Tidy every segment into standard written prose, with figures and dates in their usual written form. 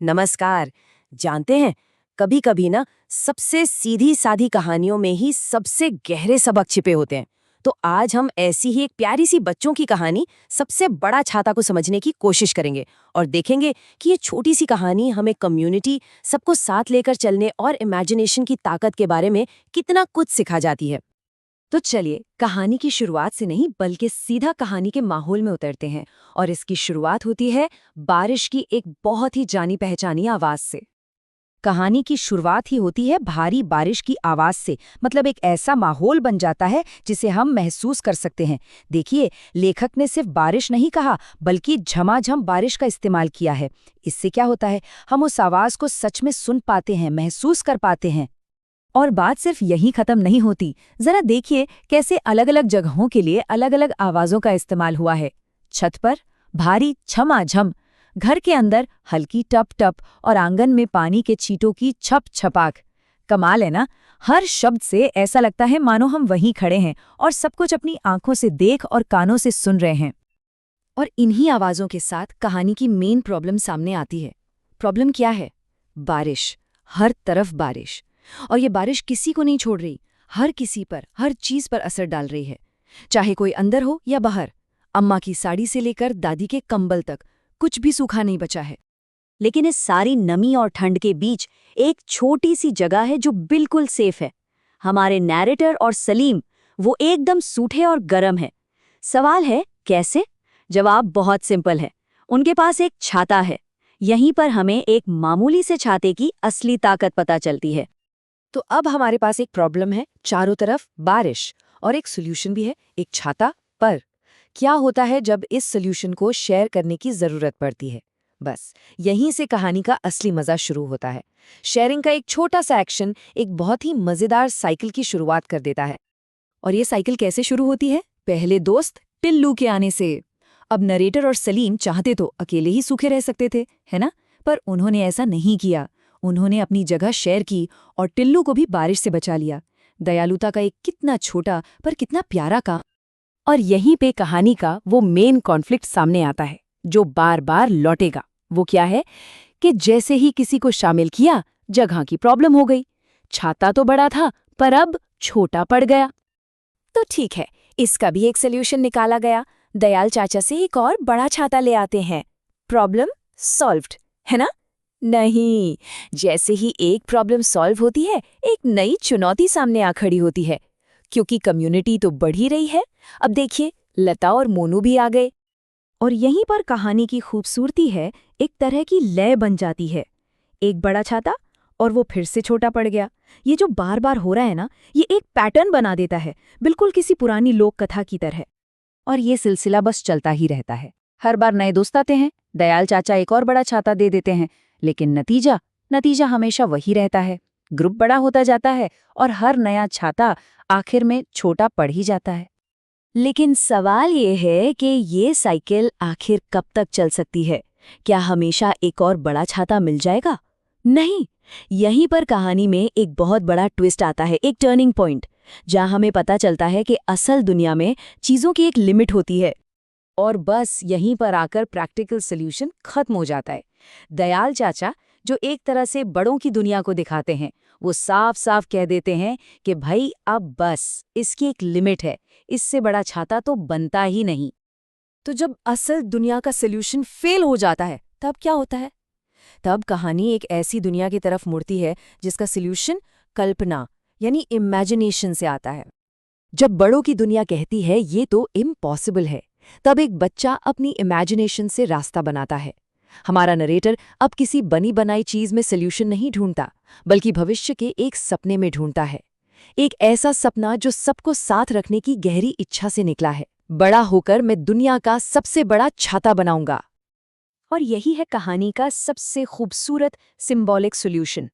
नमस्कार। जानते हैं, कभी कभी ना सबसे सीधी सादी कहानियों में ही सबसे गहरे सबक छिपे होते हैं। तो आज हम ऐसी ही एक प्यारी सी बच्चों की कहानी सबसे बड़ा छाता को समझने की कोशिश करेंगे और देखेंगे कि ये छोटी सी कहानी हमें कम्युनिटी, सबको साथ लेकर चलने और इमेजिनेशन की ताकत के बारे में कितना कुछ सिखा जाती है। तो चलिए कहानी की शुरुआत से नहीं बल्कि सीधा कहानी के माहौल में उतरते हैं। और इसकी शुरुआत होती है बारिश की एक बहुत ही जानी पहचानी आवाज से। कहानी की शुरुआत ही होती है भारी बारिश की आवाज से। मतलब एक ऐसा माहौल बन जाता है जिसे हम महसूस कर सकते हैं। देखिए, लेखक ने सिर्फ बारिश नहीं कहा बल्कि झमाझम बारिश का इस्तेमाल किया है। इससे क्या होता है, हम उस आवाज को सच में सुन पाते हैं, महसूस कर पाते हैं। और बात सिर्फ यहीं खत्म नहीं होती। जरा देखिए कैसे अलग अलग जगहों के लिए अलग अलग आवाजों का इस्तेमाल हुआ है। छत पर भारी छमाझम, घर के अंदर हल्की टप टप और आंगन में पानी के छींटों की छप छपाक। कमाल है ना। हर शब्द से ऐसा लगता है मानो हम वहीं खड़े हैं और सब कुछ अपनी आंखों से देख और कानों से सुन रहे हैं। और इन्हीं आवाजों के साथ कहानी की मेन प्रॉब्लम सामने आती है। प्रॉब्लम क्या है? बारिश, हर तरफ बारिश। और ये बारिश किसी को नहीं छोड़ रही, हर किसी पर, हर चीज पर असर डाल रही है। चाहे कोई अंदर हो या बाहर, अम्मा की साड़ी से लेकर दादी के कंबल तक कुछ भी सूखा नहीं बचा है। लेकिन इस सारी नमी और ठंड के बीच एक छोटी सी जगह है जो बिल्कुल सेफ है। हमारे नैरेटर और सलीम, वो एकदम सूखे और गर्म है। सवाल है कैसे? जवाब बहुत सिंपल है। उनके पास एक छाता है। यहीं पर हमें एक मामूली से छाते की असली ताकत पता चलती है। तो अब हमारे पास एक प्रॉब्लम है, चारों तरफ बारिश, और एक सोल्यूशन भी है, एक छाता। पर क्या होता है जब इस सोल्यूशन को शेयर करने की जरूरत पड़ती है? बस यहीं से कहानी का असली मजा शुरू होता है। शेयरिंग का एक छोटा सा एक्शन एक बहुत ही मजेदार साइकिल की शुरुआत कर देता है। और ये साइकिल कैसे शुरू होती है? पहले दोस्त टिल्लू के आने से। अब नरेटर और सलीम चाहते तो अकेले ही सूखे रह सकते थे, है ना? पर उन्होंने ऐसा नहीं किया। उन्होंने अपनी जगह शेयर की और टिल्लू को भी बारिश से बचा लिया। दयालुता का एक कितना छोटा पर कितना प्यारा काम। और यहीं पे कहानी का वो मेन कॉन्फ्लिक्ट सामने आता है जो बार बार लौटेगा। वो क्या है कि जैसे ही किसी को शामिल किया, जगह की प्रॉब्लम हो गई। छाता तो बड़ा था पर अब छोटा पड़ गया। तो ठीक है, इसका भी एक सोल्यूशन निकाला गया। दयाल चाचा से एक और बड़ा छाता ले आते हैं। प्रॉब्लम सॉल्व्ड, है ना? नहीं, जैसे ही एक प्रॉब्लम सॉल्व होती है, एक नई चुनौती सामने आ खड़ी होती है। क्योंकि कम्युनिटी तो बढ़ ही रही है। अब देखिए, लता और मोनू भी आ गए। और यहीं पर कहानी की खूबसूरती है, एक तरह की लय बन जाती है। एक बड़ा छाता और वो फिर से छोटा पड़ गया। ये जो बार बार हो रहा है ना, ये एक पैटर्न बना देता है, बिल्कुल किसी पुरानी लोक कथा की तरह। और ये सिलसिला बस चलता ही रहता है। हर बार नए दोस्त आते हैं, दयाल चाचा एक और बड़ा छाता दे देते हैं, लेकिन नतीजा हमेशा वही रहता है। ग्रुप बड़ा होता जाता है और हर नया छाता आखिर में छोटा पड़ ही जाता है। लेकिन सवाल ये है कि ये साइकिल आखिर कब तक चल सकती है? क्या हमेशा एक और बड़ा छाता मिल जाएगा? नहीं। यहीं पर कहानी में एक बहुत बड़ा ट्विस्ट आता है, एक टर्निंग पॉइंट, जहां हमें पता चलता है कि असल दुनिया में चीजों की एक लिमिट होती है। और बस यहीं पर आकर प्रैक्टिकल सॉल्यूशन खत्म हो जाता है। दयाल चाचा, जो एक तरह से बड़ों की दुनिया को दिखाते हैं, वो साफ साफ कह देते हैं कि भाई अब बस, इसकी एक लिमिट है, इससे बड़ा छाता तो बनता ही नहीं। तो जब असल दुनिया का सॉल्यूशन फेल हो जाता है, तब क्या होता है? तब कहानी एक ऐसी दुनिया की तरफ मुड़ती है जिसका सॉल्यूशन कल्पना यानी इमेजिनेशन से आता है। जब बड़ों की दुनिया कहती है ये तो इम्पॉसिबल है, तब एक बच्चा अपनी इमेजिनेशन से रास्ता बनाता है। हमारा नरेटर अब किसी बनी बनाई चीज में सॉल्यूशन नहीं ढूंढता, बल्कि भविष्य के एक सपने में ढूंढता है। एक ऐसा सपना जो सबको साथ रखने की गहरी इच्छा से निकला है। बड़ा होकर मैं दुनिया का सबसे बड़ा छाता बनाऊंगा। और यही है कहानी का सबसे खूबसूरत सिंबॉलिक सॉल्यूशन।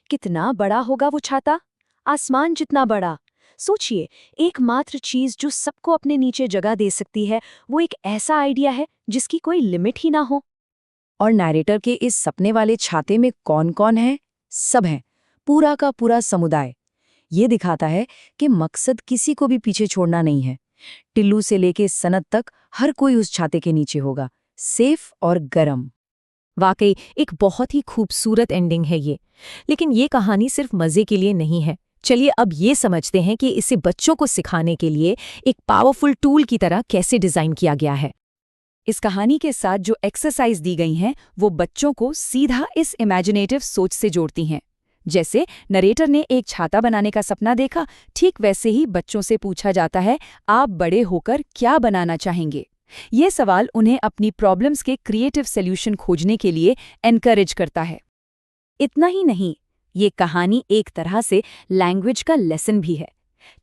कितना बड़ा होगा वो छाता? आसमान जितना बड़ा। सोचिए, एकमात्र चीज जो सबको अपने नीचे जगह दे सकती है, वो एक ऐसा आइडिया है जिसकी कोई लिमिट ही ना हो। और नैरेटर के इस सपने वाले छाते में कौन कौन है? सब हैं, पूरा का पूरा समुदाय। ये दिखाता है कि मकसद किसी को भी पीछे छोड़ना नहीं है। टिल्लू से लेके सनत तक हर कोई उस छाते के नीचे होगा, सेफ और गरम। वाकई एक बहुत ही खूबसूरत एंडिंग है ये। लेकिन ये कहानी सिर्फ मजे के लिए नहीं है। चलिए अब ये समझते हैं कि इसे बच्चों को सिखाने के लिए एक पावरफुल टूल की तरह कैसे डिजाइन किया गया है। इस कहानी के साथ जो एक्सरसाइज दी गई हैं वो बच्चों को सीधा इस इमेजिनेटिव सोच से जोड़ती हैं। जैसे नरेटर ने एक छाता बनाने का सपना देखा, ठीक वैसे ही बच्चों से पूछा जाता है, आप बड़े होकर क्या बनाना चाहेंगे? ये सवाल उन्हें अपनी प्रॉब्लम्स के क्रिएटिव सॉल्यूशन खोजने के लिए एनकरेज करता है। इतना ही नहीं, ये कहानी एक तरह से लैंग्वेज का लेसन भी है।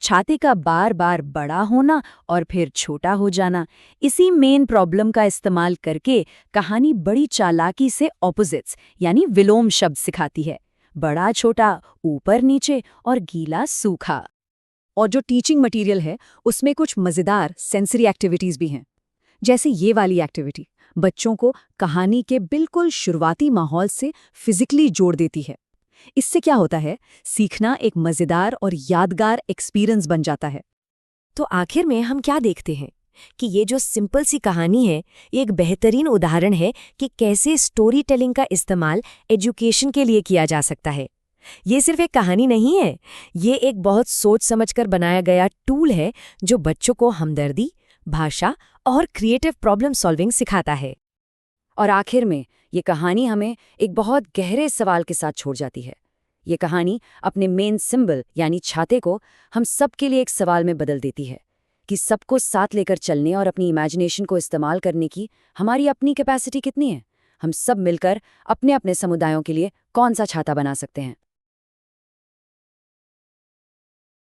छाते का बार बार बड़ा होना और फिर छोटा हो जाना, इसी मेन प्रॉब्लम का इस्तेमाल करके कहानी बड़ी चालाकी से ऑपोजिट्स यानी विलोम शब्द सिखाती है। बड़ा छोटा, ऊपर नीचे और गीला सूखा। और जो टीचिंग मटेरियल है उसमें कुछ मज़ेदार सेंसरी एक्टिविटीज़ भी हैं। जैसे ये वाली एक्टिविटी बच्चों को कहानी के बिल्कुल शुरुआती माहौल से फिजिकली जोड़ देती है। इससे क्या होता है, सीखना एक मज़ेदार और यादगार एक्सपीरियंस बन जाता है। तो आखिर में हम क्या देखते हैं कि ये जो सिंपल सी कहानी है, ये एक बेहतरीन उदाहरण है कि कैसे स्टोरी टेलिंग का इस्तेमाल एजुकेशन के लिए किया जा सकता है। ये सिर्फ एक कहानी नहीं है, ये एक बहुत सोच समझकर बनाया गया टूल है जो बच्चों को हमदर्दी, भाषा और क्रिएटिव प्रॉब्लम सॉल्विंग सिखाता है। और आखिर में ये कहानी हमें एक बहुत गहरे सवाल के साथ छोड़ जाती है। ये कहानी अपने मेन सिंबल यानी छाते को हम सबके लिए एक सवाल में बदल देती है कि सबको साथ लेकर चलने और अपनी इमेजिनेशन को इस्तेमाल करने की हमारी अपनी कैपेसिटी कितनी है। हम सब मिलकर अपने अपने समुदायों के लिए कौन सा छाता बना सकते हैं।